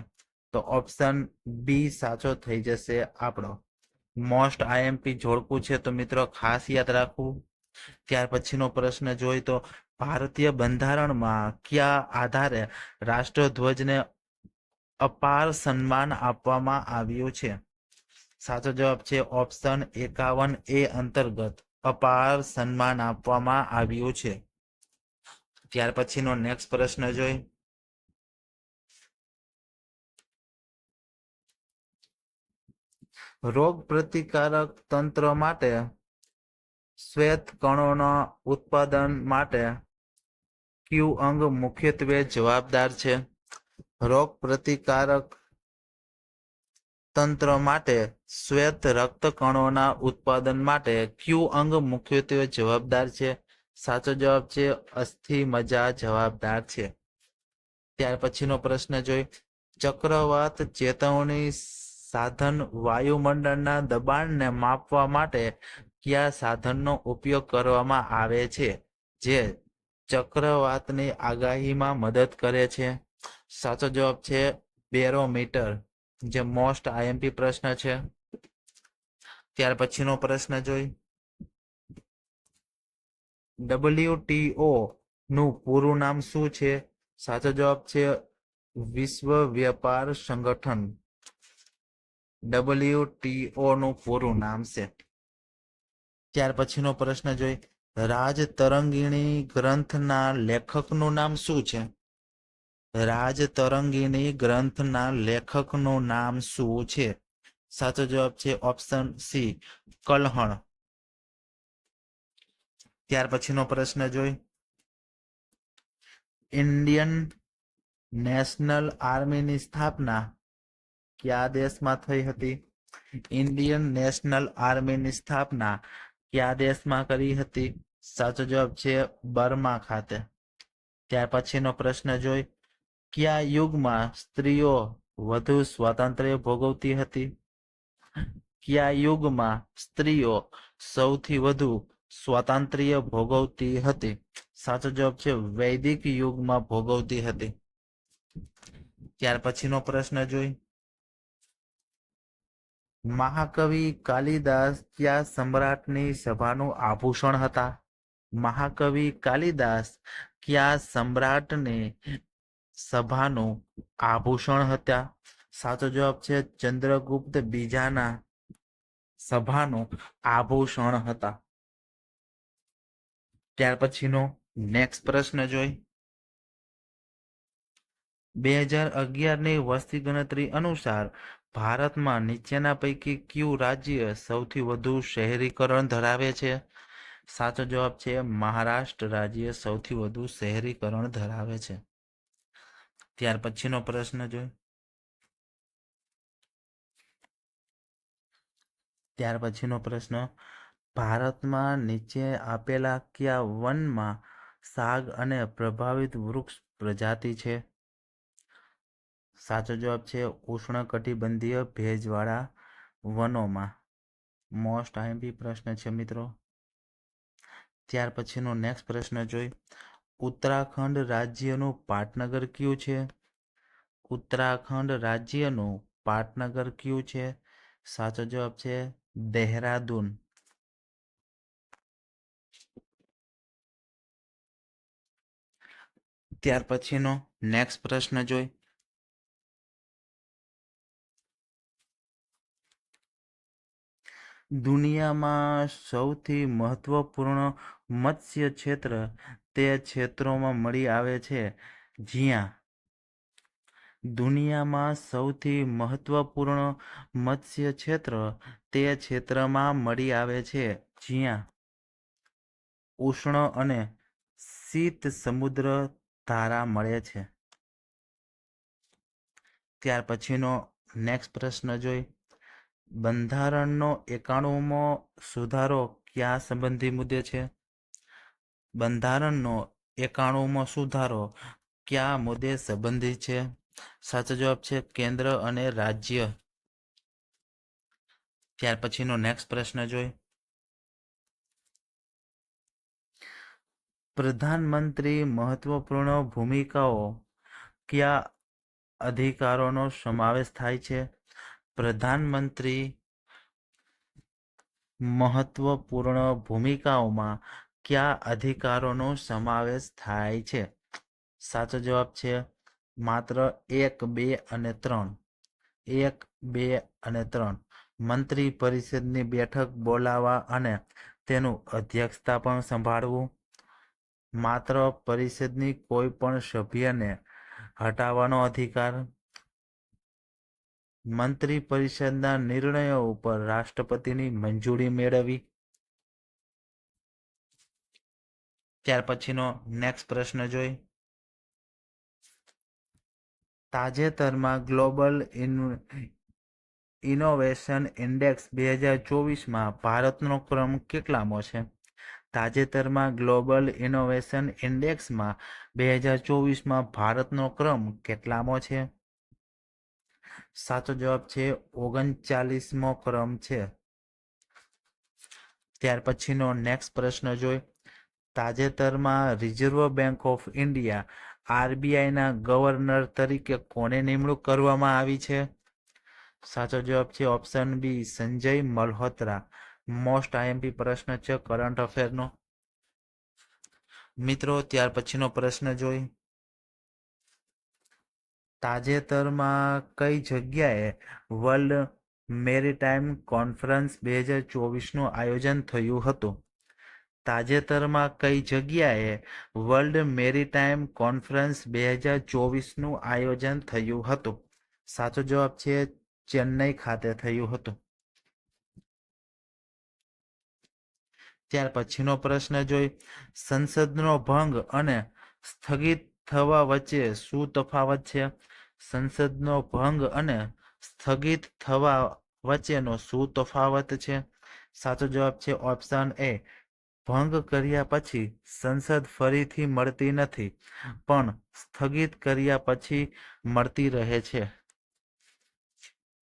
તો ઓપ્શન બી સાચો થઈ જશે આપણો. મોસ્ટ આઈએમપી જોડકું છે, તો મિત્રો ખાસ યાદ રાખવું. ત્યાર પછીનો પ્રશ્ન જોઈ તો ભારતીય બંધારણમાં કયા આધારે રાષ્ટ્રધ્વજને અપાર સન્માન આપવામાં આવ્યું છે? સાચો જવાબ છે ઓપ્શન 51 એ અંતર્ગત અપાર સન્માન આપવામાં આવ્યું છે. ત્યાર પછીનો નેક્સ્ટ પ્રશ્ન જોઈ રોગ પ્રતિકારક તંત્ર માટે શ્વેત કણોના ઉત્પાદન માટે કયું અંગ મુખ્યત્વે જવાબદાર છે? રોગ પ્રતિકારક તંત્ર માટે શ્વેત રક્તકણોના ઉત્પાદન માટે કયું અંગ મુખ્યત્વે જવાબદાર છે? સાચો જવાબ છે અસ્થિ મજ્જા જવાબદાર છે. ત્યાર પછીનો પ્રશ્ન જોઈ ચક્રવાત ચેતવણી સાધન વાયુમંડળના દબાણને માપવા માટે કયા સાધનનો ઉપયોગ કરવામાં આવે છે જે ચક્રવાતની આગાહીમાં મદદ કરે છે? સાચો જવાબ છે બેરોમીટર, જે મોસ્ટ આઈએમપી પ્રશ્ન છે. ત્યાર પછીનો પ્રશ્ન જોઈ WTO નું પૂરું નામ શું છે? સાચો જવાબ છે વિશ્વ વ્યાપાર સંગઠન. WTO નું પૂરું નામ છે. ત્યાર પછીનો પ્રશ્ન જોઈ રાજતરંગિણી ગ્રંથના લેખકનું નામ શું છે? રાજતરંગિણી ગ્રંથના લેખકનું નામ શું છે? સાચો જવાબ છે ઓપ્શન સી કલ્હણ. ત્યાર પછીનો પ્રશ્ન જોઈ ઇન્ડિયન નેશનલ આર્મીની સ્થાપના કયા દેશમાં થઈ હતી? ઇન્ડિયન નેશનલ આર્મીની સ્થાપના કયા દેશમાં કરી હતી? સાચો જવાબ છે બર્મા ખાતે. ત્યાર પછીનો પ્રશ્ન જોઈ કયા યુગમાં સ્ત્રીઓ વધુ સ્વાતંત્ર્ય ભોગવતી હતી? કયા યુગમાં સ્ત્રીઓ સૌથી વધુ સ્વાતંત્ર્ય ભોગવતી હતી? સાચો જવાબ છે વૈદિક યુગમાં ભોગવતી હતી. ત્યાર પછીનો પ્રશ્ન જોઈ મહાકવિ કાલિદાસ કયા સમ્રાટની સભાનું આભૂષણ હતા? મહાકવિ કાલિદાસ કયા સમ્રાટની સભાનું આભૂષણ હતા? સાચો જવાબ છે ચંદ્રગુપ્ત બીજાના સભાનું આભૂષણ હતા. ત્યાર પછીનો નેક્સ્ટ પ્રશ્ન જોઈ 2011ની વસ્તી ગણતરી અનુસાર ભારતમાં નીચેના પૈકી કયું રાજ્ય સૌથી વધુ શહેરીકરણ ધરાવે છે? સાચો જવાબ છે મહારાષ્ટ્ર રાજ્ય સૌથી વધુ શહેરીકરણ ધરાવે છે. ત્યાર પછીનો પ્રશ્ન જોઈ ભારતમાં નીચે આપેલા કયા વનમાં સાગ અને પ્રભાવિત વૃક્ષ પ્રજાતિ છે? સાચો જવાબ છે ઉષ્ણકટિબંધીય ભેજવાળા વનોમાં. મોસ્ટ આઈએમપી પ્રશ્ન છે મિત્રો. ત્યાર પછીનો નેક્સ્ટ પ્રશ્ન જોઈ ઉત્તરાખંડ રાજ્યનું પાટનગર કયું છે? ઉત્તરાખંડ રાજ્યનું પાટનગર કયું છે? સાચો જવાબ છે દેહરાદૂન. ત્યાર પછીનો નેક્સ્ટ પ્રશ્ન જોઈ દુનિયામાં સૌથી મહત્વપૂર્ણ મત્સ્ય ક્ષેત્ર તે ક્ષેત્રોમાં મળી આવે છે જ્યાં દુનિયામાં સૌથી મહત્વપૂર્ણ મત્સ્ય ક્ષેત્ર તે ક્ષેત્રમાં મળી આવે છે જ્યાં ઉષ્ણ અને શીત સમુદ્ર ધારા મળે છે. ત્યાર પછીનો નેક્સ્ટ પ્રશ્ન જોઈ. બંધારણનો 91મો સુધારો કયા સંબંધી મુદ્દે છે? બંધારણનો 91મો સુધારો કયા મુદ્દે સંબંધિત છે? સાચો જવાબ છે કેન્દ્ર અને રાજ્ય. ત્યાર પછીનો નેક્સ્ટ પ્રશ્ન જોઈ. પ્રધાનમંત્રી મહત્વપૂર્ણ ભૂમિકાઓ કયા અધિકારોનો સમાવેશ થાય છે? પ્રધાનમંત્રી મહત્વપૂર્ણ ભૂમિકાઓમાં કયા અધિકારોનો સમાવેશ થાય છે? સાચો જવાબ છે માત્ર 1, 2 અને 3. 1, 2 અને 3. મંત્રી પરિષદની બેઠક બોલાવવા અને તેનું અધ્યક્ષતા પણ સંભાળવું. માત્ર પરિષદની કોઈ પણ સભ્યને હટાવવાનો અધિકાર. મંત્રી પરિષદના નિર્ણયો ઉપર રાષ્ટ્રપતિની મંજૂરી મેળવવી. ત્યાર પછીનો નેક્સ્ટ પ્રશ્ન જોઈ. તાજેતરમાં ગ્લોબલ ઇનોવેશન ઇન્ડેક્સ 2024માં ભારતનો ક્રમ કેટલામો છે? તાજેતરમાં ગ્લોબલ ઇનોવેશન ઇન્ડેક્સમાં 2024માં ભારતનો ક્રમ કેટલામો છે? સાચો જવાબ છે 39મો ક્રમ છે. ત્યાર પછીનો નેક્સ્ટ પ્રશ્ન જોઈ. તાજેતરમાં રિઝર્વ બેંક ઓફ ઇન્ડિયા RBIના ગવર્નર તરીકે કોને નિમણૂક કરવામાં આવી છે? સાચો જવાબ છે option B Sanjay Malhotra. Most IMP પ્રશ્ન છે કરંટ અફેરનો. મિત્રો ત્યાર પછીનો પ્રશ્ન જોઈ. તાજેતરમાં કઈ જગ્યાએ વર્લ્ડ મેરીટાઈમ કોન્ફરન્સ 2024નું આયોજન થયું હતું? તાજેતરમાં કઈ જગ્યાએ વર્લ્ડ મેરીટાઈમ કોન્ફરન્સ 2024નું આયોજન થયું હતું? સાચો જવાબ છે ચેન્નઈ ખાતે થયું હતું. ત્યાર પછીનો પ્રશ્ન જોઈ. સંસદનો ભંગ અને સ્થગિત થવા વચ્ચે શું તફાવત છે? સંસદનો ભંગ અને સ્થગિત થવા વચ્ચેનો શું તફાવત છે? સાચો જવાબ છે ઓપ્શન એ. ભંગ કર્યા પછી સંસદ ફરીથી મળતી નથી પણ સ્થગિત કર્યા પછી મળતી રહે છે.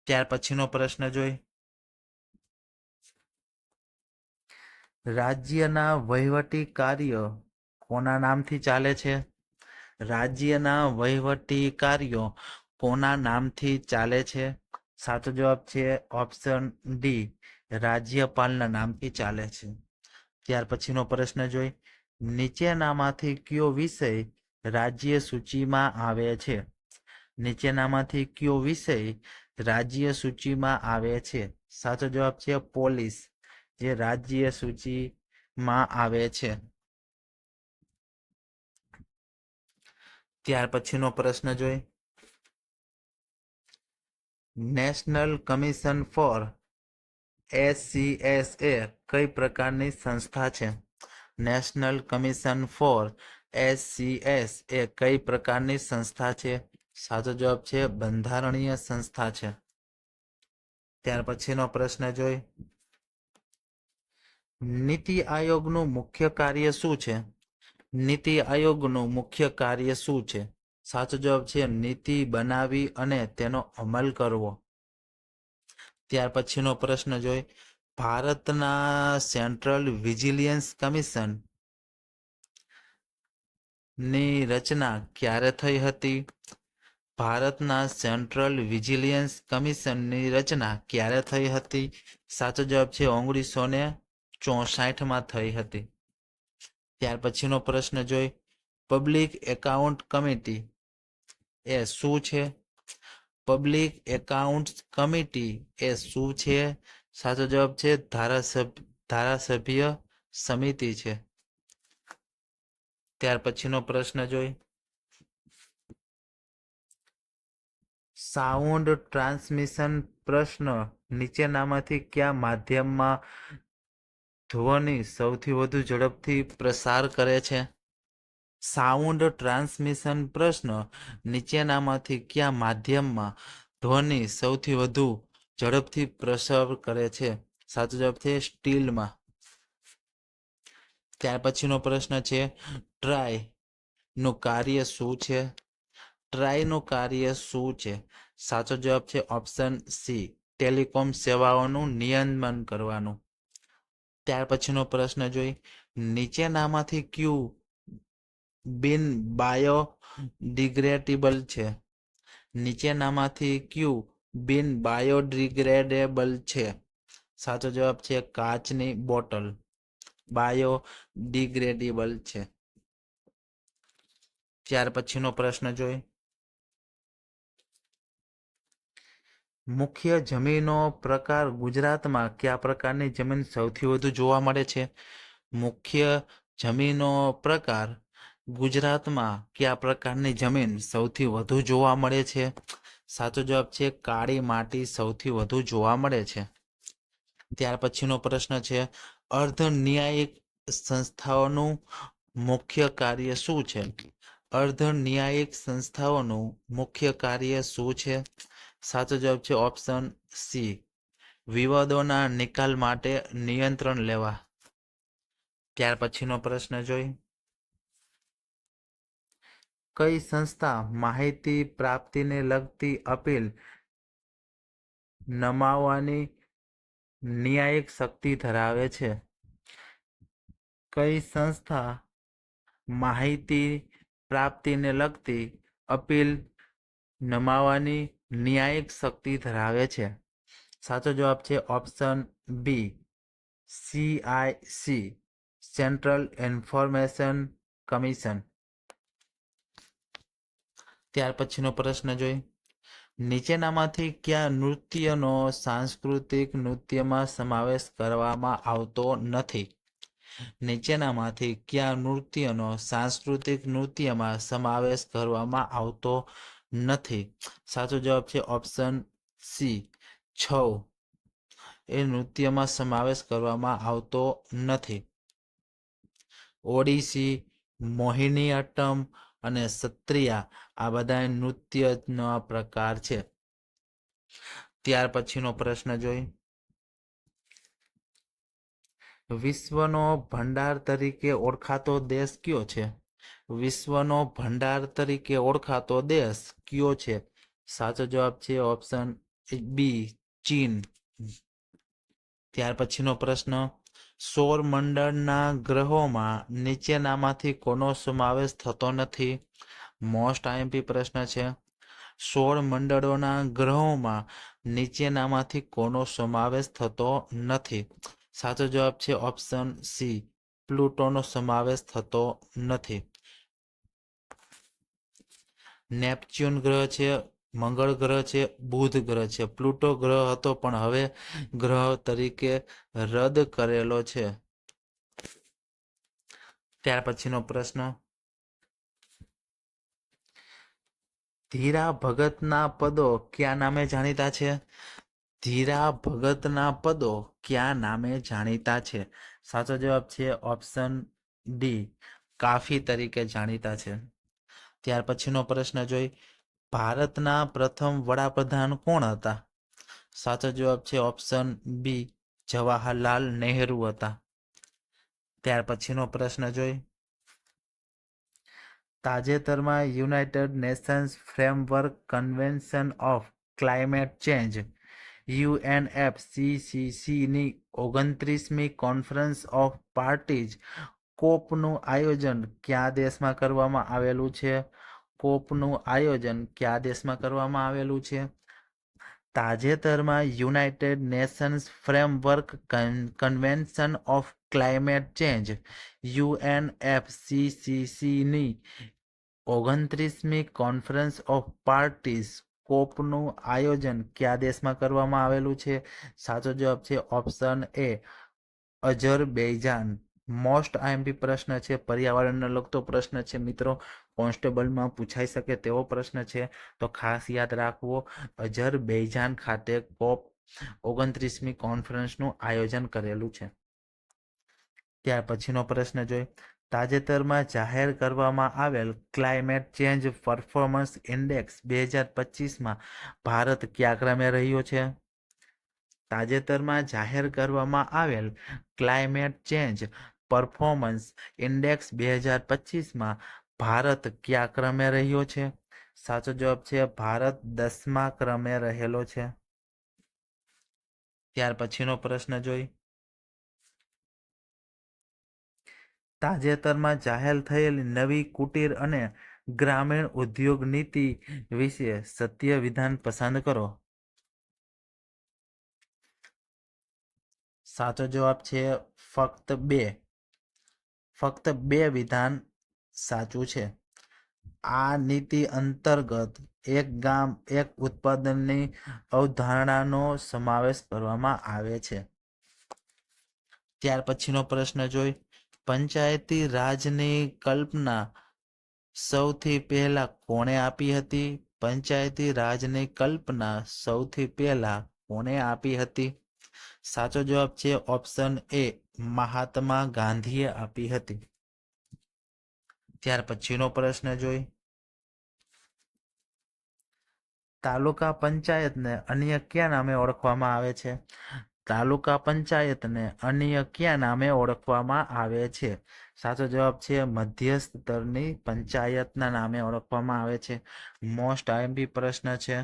ત્યાર પછીનો પ્રશ્ન જોઈ. રાજ્યના વહીવટી કાર્ય કોના નામથી ચાલે છે? રાજ્યના વહીવટી કાર્યો કોના નામથી ચાલે છે? સાચો જવાબ છે ઓપ્શન ડી રાજ્યપાલના નામથી ચાલે છે. ત્યાર પછીનો પ્રશ્ન જોઈ. નીચેનામાંથી કયો વિષય રાજ્ય સૂચિમાં આવે છે? નીચેનામાંથી કયો વિષય રાજ્ય સૂચિમાં આવે છે? સાચો જવાબ છે પોલીસ, જે રાજ્ય સૂચિમાં આવે છે. ત્યાર પછીનો પ્રશ્ન જોઈ. નેશનલ કમિશન ફોર SCS એ કઈ પ્રકારની સંસ્થા છે? નેશનલ કમિશન ફોર SCS એ કઈ પ્રકારની સંસ્થા છે? સાચો જવાબ છે બંધારણીય સંસ્થા છે. ત્યાર પછીનો પ્રશ્ન જોઈ. નીતિ આયોગનું મુખ્ય કાર્ય શું છે? નીતિ આયોગનું મુખ્ય કાર્ય શું છે? સાચો જવાબ છે નીતિ બનાવી અને તેનો અમલ કરવો. ત્યાર પછીનો પ્રશ્ન જોઈ. ભારતના સેન્ટ્રલ વિજિલન્સ કમિશન ની રચના ક્યારે થઈ હતી? ભારતના સેન્ટ્રલ વિજિલન્સ કમિશનની રચના ક્યારે થઈ હતી? સાચો જવાબ છે 1964માં થઈ હતી. ત્યાર પછીનો પ્રશ્ન જોઈ. પબ્લિક એકાઉન્ટ કમિટી એ શું છે? પબ્લિક એકાઉન્ટ કમિટી એ શું છે? સાચો જવાબ છે ધારાસભ્ય સમિતિ છે. ત્યાર પછીનો પ્રશ્ન જોઈ. સાઉન્ડ ટ્રાન્સમિશન પ્રશ્ન નીચેનામાંથી કયા માધ્યમમાં ધ્વનિ સૌથી વધુ ઝડપથી પ્રસાર કરે છે? સાઉન્ડ ટ્રાન્સમિશન પ્રશ્ન નીચેનામાંથી કયા માધ્યમમાં ધ્વનિ સૌથી વધુ ઝડપથી પ્રસાર કરે છે? સાચો જવાબ છે સ્ટીલમાં. ત્યાર પછીનો પ્રશ્ન છે ટ્રાય નું કાર્ય શું છે? ટ્રાયનું કાર્ય શું છે? સાચો જવાબ છે ઓપ્શન સી, ટેલિકોમ સેવાઓનું નિયમન કરવાનું. ત્યાર પછીનો પ્રશ્ન જોઈ, નીચેનામાંથી કયું બિન બાયોડિગ્રેડેબલ છે? નીચેનામાંથી કયું બિન બાયોડિગ્રેડેબલ છે? સાચો જવાબ છે કાચની બોટલ બાયોડિગ્રેડેબલ છે. ત્યાર પછીનો પ્રશ્ન જોઈ, મુખ્ય જમીનો પ્રકાર ગુજરાતમાં કયા પ્રકારની જમીન સૌથી વધુ જોવા મળે છે? મુખ્ય જમીનો પ્રકાર ગુજરાતમાં કયા પ્રકારની જમીન સૌથી વધુ જોવા મળે છે? સાચો જવાબ છે કાળી માટી સૌથી વધુ જોવા મળે છે. ત્યાર પછીનો પ્રશ્ન છે અર્ધ ન્યાયિક સંસ્થાઓનું મુખ્ય કાર્ય શું છે? અર્ધ ન્યાયિક સંસ્થાઓનું મુખ્ય કાર્ય શું છે? સાચો જવાબ છે ઓપ્શન સી, વિવાદોના નિકાલ માટે નિયંત્રણ લેવા. ત્યાર પછીનો પ્રશ્ન જોઈ, કઈ સંસ્થા માહિતી પ્રાપ્તિને લગતી અપીલ નમાવવાની ન્યાયિક શક્તિ ધરાવે છે? કઈ સંસ્થા માહિતી પ્રાપ્તિને લગતી અપીલ નમાવવાની ન્યાયિક શક્તિ ધરાવે છે? સાચો જવાબ છે option b, CIC, central information commission. ત્યાર પછીનો પ્રશ્ન જોઈ, નીચેનામાંથી કયા નૃત્યનો સાંસ્કૃતિક નૃત્યમાં સમાવેશ કરવામાં આવતો નથી? નીચેનામાંથી કયા નૃત્યનો સાંસ્કૃતિક નૃત્યમાં સમાવેશ કરવામાં આવતો નથી? સાચો જવાબ છે ઓપ્શન સી, છૌ એ નૃત્યમાં સમાવેશ કરવામાં આવતો નથી. ઓડિસી, મોહિનીઅટ્ટમ અને સત્રિયા આ બધા નૃત્યના પ્રકાર છે. ત્યાર પછીનો પ્રશ્ન જોઈ, વિશ્વનો ભંડાર તરીકે ઓળખાતો દેશ કયો છે? વિશ્વનો ભંડાર તરીકે ઓળખાતો દેશ કયો છે? સાચો જવાબ છે ઓપ્શન બી, ચીન. ત્યાર પછીનો પ્રશ્ન, સૌર મંડળના ગ્રહોમાં નીચેનામાંથી કોનો સમાવેશ થતો નથી? મોસ્ટ આઈએમપી પ્રશ્ન છે. સૌર મંડળોના ગ્રહોમાં નીચેનામાંથી કોનો સમાવેશ થતો નથી? સાચો જવાબ છે ઓપ્શન સી, પ્લુટોનો સમાવેશ થતો નથી. નેપચ્યુન ગ્રહ છે, મંગળ ગ્રહ છે, બુધ ગ્રહ છે. પ્લુટો ગ્રહ હતો પણ હવે ગ્રહ તરીકે રદ કરેલો છે. ત્યાર પછીનો પ્રશ્ન, ધીરા ભગતના પદો કયા નામે જાણીતા છે? ધીરા ભગતના પદો કયા નામે જાણીતા છે? સાચો જવાબ છે ઓપ્શન ડી, કાફી તરીકે જાણીતા છે. ત્યાર પછીનો પ્રશ્ન જોઈ, ભારતના પ્રથમ વડાપ્રધાન કોણ હતા? સાચો જવાબ છે ઓપ્શન બી, જવાહરલાલ નહેરુ હતા. ત્યાર પછીનો પ્રશ્ન જોઈ, તાજેતરમાં United Nations framework convention of climate change UNFCCCની 29મી કોન્ફરન્સ ઓફ પાર્ટીઝ કોપનું આયોજન કયા દેશમાં કરવામાં આવેલું છે? કોપનું આયોજન કયા દેશમાં કરવામાં આવેલું છે? તાજેતરમાં United Nations framework convention of climate change UNFCCCની 29મી કોન્ફરન્સ ઓફ પાર્ટીઝ કોપનું આયોજન કયા દેશમાં કરવામાં આવેલું છે? સાચો જવાબ છે option A, Azerbaijan. Most IMP પ્રશ્ન છે, પર્યાવરણને લગતો પ્રશ્ન છે મિત્રો. કોન્સ્ટેબલમાં પૂછાઈ શકે તેવો પ્રશ્ન છે, તો ખાસ યાદ રાખવો. અઝરબૈજાન ખાતે COP 29મી કોન્ફરન્સનું આયોજન કરેલું છે. ત્યાર પછીનો પ્રશ્ન જોઈ. તાજેતરમાં જાહેર કરવામાં આવેલ ક્લાઇમેટ ચેન્જ પરફોર્મન્સ ઇન્ડેક્સ 2025માં ભારત કયા ક્રમે રહ્યો છે? તાજેતરમાં જાહેર કરવામાં આવેલ ક્લાઇમેટ ચેન્જ પરફોર્મન્સ ઇન્ડેક્સ 2025માં ભારત કયા ક્રમે રહ્યો છે? સાચો જવાબ છે ભારત 10મા ક્રમે રહેલો છે. ત્યાર પછીનો પ્રશ્ન જોઈ. તાજેતરમાં જાહેર થયેલી નવી કુટીર અને ગ્રામીણ ઉદ્યોગ નીતિ વિશે સત્ય વિધાન પસંદ કરો. સાચો જવાબ છે ફક્ત બે વિધાન સાચું છે. આ નીતિ અંતર્ગત એક ગામ એક ઉત્પાદનની અવધારણાનો સમાવેશ કરવામાં આવે છે. ત્યાર પછીનો પ્રશ્ન જોઈ. પંચાયતી રાજની કલ્પના સૌથી પહેલા કોણે આપી હતી? પંચાયતી રાજની કલ્પના સૌથી પહેલા કોણે આપી હતી? સાચો જવાબ છે ઓપ્શન એ, મહાત્મા ગાંધીએ આપી હતી. ત્યાર પછીનો પ્રશ્ન જોઈ. તાલુકા પંચાયતને અન્ય કયા નામે ઓળખવામાં આવે છે? તાલુકા પંચાયતને અન્ય કયા નામે ઓળખવામાં આવે છે? સાચો જવાબ છે મધ્યસ્થ સ્તરની પંચાયતના નામે ઓળખવામાં આવે છે. મોસ્ટ આઈએમપી પ્રશ્ન છે.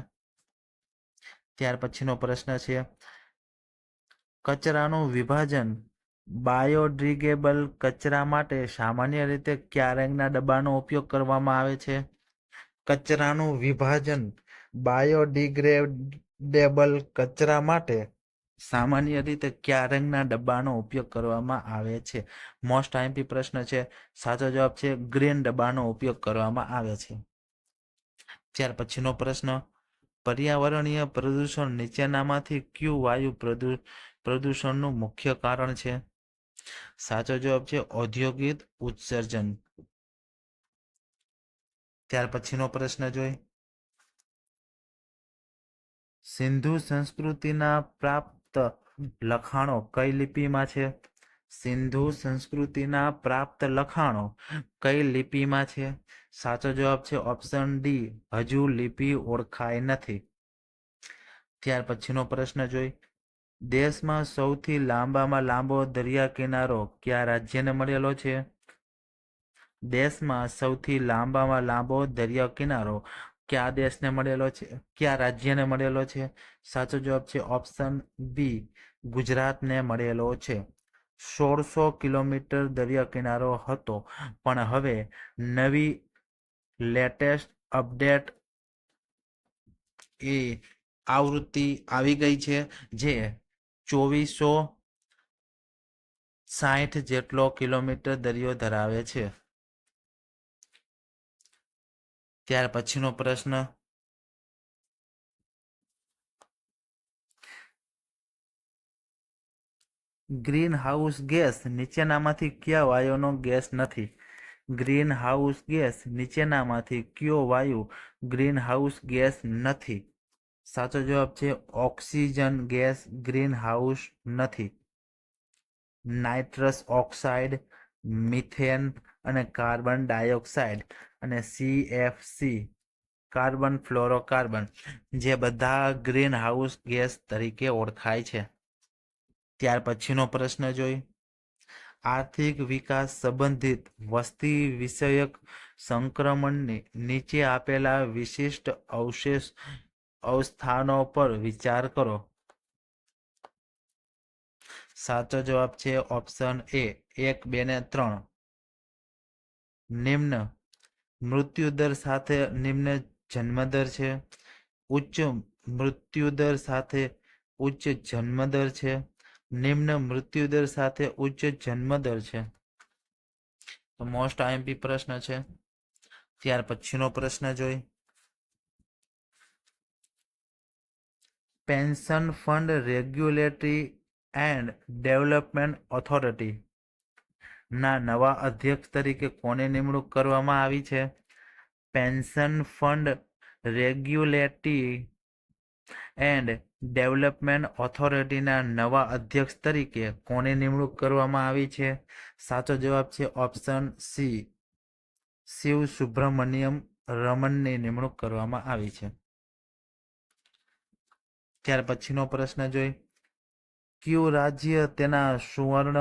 ત્યાર પછીનો પ્રશ્ન છે, કચરાનું વિભાજન બાયોડિગ્રેડેબલ કચરા માટે સામાન્ય રીતે કયા રંગના ડબ્બાનો ઉપયોગ કરવામાં આવે છે? કચરાનું વિભાજન બાયોડિગ્રેડેબલ કચરા માટે સામાન્ય રીતે કયા રંગના ડબ્બાનો ઉપયોગ કરવામાં આવે છે? મોસ્ટ આઈએમપી પ્રશ્ન છે. સાચો જવાબ છે ગ્રીન ડબ્બાનો ઉપયોગ કરવામાં આવે છે. ત્યાર પછીનો પ્રશ્ન, પર્યાવરણીય પ્રદૂષણ નીચેનામાંથી કયું વાયુ પ્રદૂષણનું મુખ્ય કારણ છે? સાચો જવાબ છે ઔદ્યોગિક ઉત્સર્જન. ત્યાર પછીનો પ્રશ્ન જોઈ. સિંધુ સંસ્કૃતિના પ્રાપ્ત લખાણો કઈ લિપિમાં છે? સિંધુ સંસ્કૃતિના પ્રાપ્ત લખાણો કઈ લિપિમાં છે? સાચો જવાબ છે ઓપ્શન ડી, હજુ લિપિ ઓળખાઈ નથી. ત્યાર પછીનો પ્રશ્ન જોઈ. દેશમાં સૌથી લાંબામાં લાંબો દરિયા કિનારો કયા રાજ્યને મળેલો છે? દેશમાં સૌથી લાંબામાં લાંબો દરિયા કિનારો કયા દેશને મળેલો છે? કયા રાજ્યને મળેલો છે? સાચો જવાબ છે ઓપ્શન બી, ગુજરાતને મળેલો છે. 1600 કિલોમીટર દરિયા કિનારો હતો, પણ હવે નવી લેટેસ્ટ અપડેટ એ આવૃત્તિ આવી ગઈ છે, જે 2460 જેટલો કિલોમીટર દરિયો ધરાવે છે. ત્યાર પછીનો પ્રશ્ન, ગ્રીન હાઉસ ગેસ નીચેનામાંથી કયા વાયુનો ગેસ નથી? ગ્રીન હાઉસ ગેસ નીચેનામાંથી કયો વાયુ ગ્રીન હાઉસ ગેસ નથી? સાચો જવાબ છે ઓક્સિજન ગેસ ગ્રીન હાઉસ નથી. નાઇટ્રસ ઓક્સાઇડ, મિથેન અને કાર્બન ડાયોક્સાઇડ અને CFC કાર્બન ફ્લોરોકાર્બન જે બધા ગ્રીન હાઉસ ગેસ તરીકે ઓળખાય છે. ત્યાર પછીનો પ્રશ્ન જોઈ. આર્થિક વિકાસ સંબંધિત વસ્તી વિષયક સંક્રમણની નીચે આપેલા વિશિષ્ટ અવસ્થાનો પર વિચાર કરો. સાચો જવાબ છે ઓપ્શન એ, 1, 2 ને 3. નિમ્ન મૃત્યુદર સાથે નિમ્ન જન્મદર છે. ઉચ્ચ મૃત્યુદર સાથે ઉચ્ચ જન્મદર છે. નિમ્ન મૃત્યુદર સાથે ઉચ્ચ જન્મદર છે. તો મોસ્ટ આઈએમપી પ્રશ્ન છે. ત્યાર પછીનો પ્રશ્ન જોઈ. Pension fund regulatory and development authority ના નવા અધ્યક્ષ તરીકે કોની નિમણૂક કરવામાં આવી છે? Pension fund regulatory and development ઓથોરિટીના નવા અધ્યક્ષ તરીકે કોની નિમણૂક કરવામાં આવી છે? સાચો જવાબ છે ઓપ્શન સી, શિવ સુબ્રમણ્યમ રમનની નિમણૂક કરવામાં આવી છે. ત્યાર પછીનો પ્રશ્ન જોઈ, કયું રાજ્ય તેના સુવર્ણ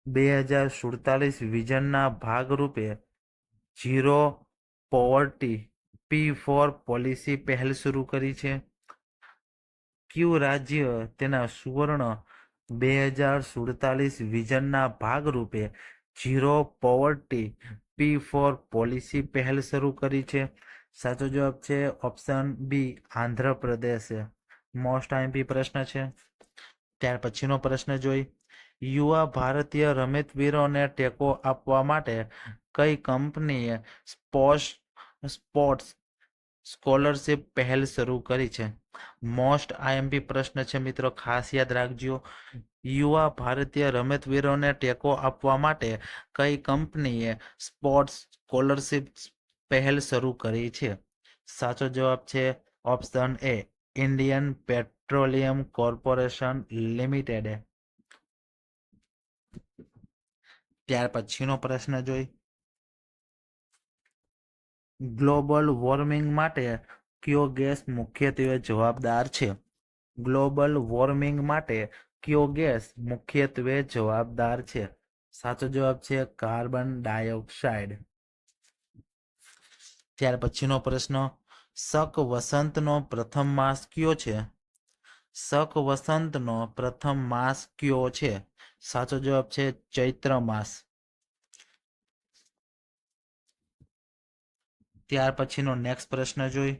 2047 વિઝનના ભાગરૂપે ઝીરો પોવર્ટી P4 પોલિસી પહેલ શરૂ કરી છે? કયું રાજ્ય તેના સુવર્ણ 2047 વિઝનના ભાગરૂપે ઝીરો પોવર્ટી P4 પોલિસી પહેલ શરૂ કરી છે? સાચો જવાબ છે ઓપ્શન બી, આંધ્રપ્રદેશે. મોસ્ટ આઈએમપી પ્રશ્ન છે. ત્યાર પછીનો પ્રશ્ન જોઈ, યુવા ભારતીય રમતવીરોને ટેકો આપવા માટે કઈ કંપનીએ સ્પોર્ટ્સ સ્કોલરશિપ પહેલ શરૂ કરી છે? મોસ્ટ આઈએમપી પ્રશ્ન છે મિત્રો, ખાસ યાદ રાખજો. યુવા ભારતીય રમતવીરોને ટેકો આપવા માટે કઈ કંપનીએ સ્પોર્ટ્સ સ્કોલરશિપ પહેલ શરૂ કરી છે? સાચો જવાબ છે ઓપ્શન એ, ઇન્ડિયન પેટ્રોલિયમ કોર્પોરેશન લિમિટેડ. ત્યાર પછીનો પ્રશ્ન જોઈ, ગ્લોબલ વોર્મિંગ માટે કયો ગેસ મુખ્યત્વે જવાબદાર છે? ગ્લોબલ વોર્મિંગ માટે કયો ગેસ મુખ્યત્વે જવાબદાર છે? સાચો જવાબ છે કાર્બન ડાયોક્સાઇડ. ત્યાર પછીનો પ્રશ્ન, શક વસંતનો પ્રથમ માસ કયો છે? શક વસંતનો પ્રથમ માસ કયો છે? સાચો જવાબ છે ચૈત્ર માસ. ત્યાર પછીનો નેક્સ્ટ પ્રશ્ન જોઈ,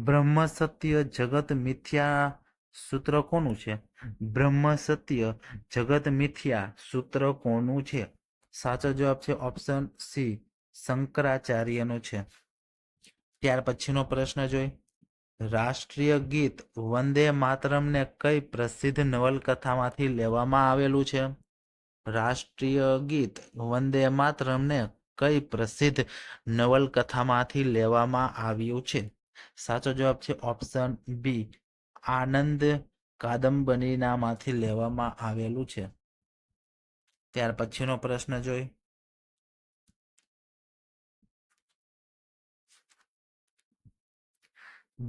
બ્રહ્મ સત્ય જગત મિથ્યા સૂત્ર કોનું છે? બ્રહ્મ સત્ય જગત મિથ્યા સૂત્ર કોનું છે? સાચો જવાબ છે ઓપ્શન સી, શંકરાચાર્યનું છે. ત્યાર પછીનો પ્રશ્ન જોઈ, રાષ્ટ્રીય ગીત વંદે માતરમને કઈ પ્રસિદ્ધ નવલકથામાંથી લેવામાં આવેલું છે? રાષ્ટ્રીય ગીત વંદે માતરમને કઈ પ્રસિદ્ધ નવલકથામાંથી લેવામાં આવ્યું છે? સાચો જવાબ છે ઓપ્શન બી, આનંદ કાદંબરીનામાંથી લેવામાં આવેલું છે. ત્યાર પછીનો પ્રશ્ન જોઈ,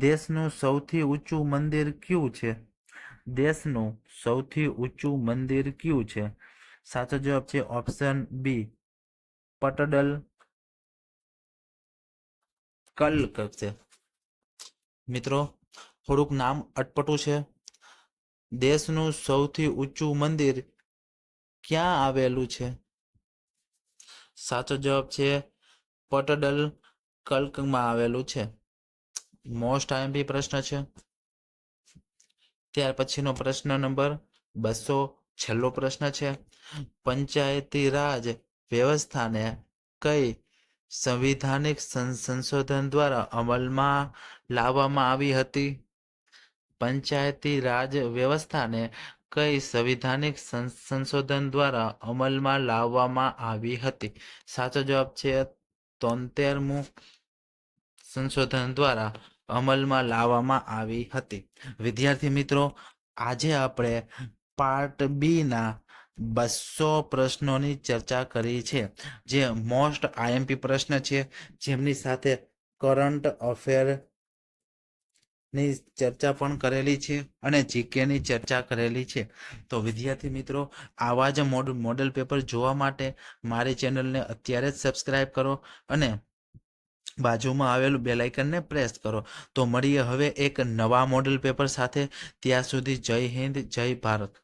દેશનું સૌથી ઊંચું મંદિર કયું છે? દેશનું સૌથી ઊંચું મંદિર કયું છે? સાચો જવાબ છે ઓપ્શન બી, પટડલ કલ્ક છે. મિત્રો થોડુંક નામ અટપટું છે. દેશનું સૌથી ઊંચું મંદિર ક્યાં આવેલું છે? સાચો જવાબ છે પટડલ કલ્કમાં આવેલું છે. મોસ્ટ આઈએમપી પ્રશ્ન છે. ત્યાર પછીનો પ્રશ્ન નંબર 200, છેલ્લો પ્રશ્ન છે, પંચાયતી રાજ વ્યવસ્થાને કઈ સંવિધાનિક સંશોધન દ્વારા અમલમાં લાવવામાં આવી હતી? પંચાયતી રાજ વ્યવસ્થાને કઈ સંવિધાનિક સંશોધન દ્વારા અમલમાં લાવવામાં આવી હતી? સાચો જવાબ છે 73મું સંશોધન દ્વારા અમલમાં લાવવામાં આવી હતી. વિદ્યાર્થી મિત્રો, આજે આપણે પાર્ટ બી ના 200 પ્રશ્નોની ચર્ચા કરી છે, જે મોસ્ટ આઈએમપી પ્રશ્ન છે, જેમની સાથે કરંટ અફેર ની ચર્ચા પણ કરેલી છે અને જીકેની ચર્ચા કરેલી છે. તો વિદ્યાર્થી મિત્રો, આવા જ મોડેલ પેપર જોવા માટે મારી ચેનલને અત્યારે જ સબસ્ક્રાઇબ કરો અને બાજુમાં આવેલું બેલ આઇકનને પ્રેસ કરો. તો મળીએ હવે એક નવા મોડેલ પેપર સાથે. ત્યાં સુધી જય હિન્દ, જય ભારત.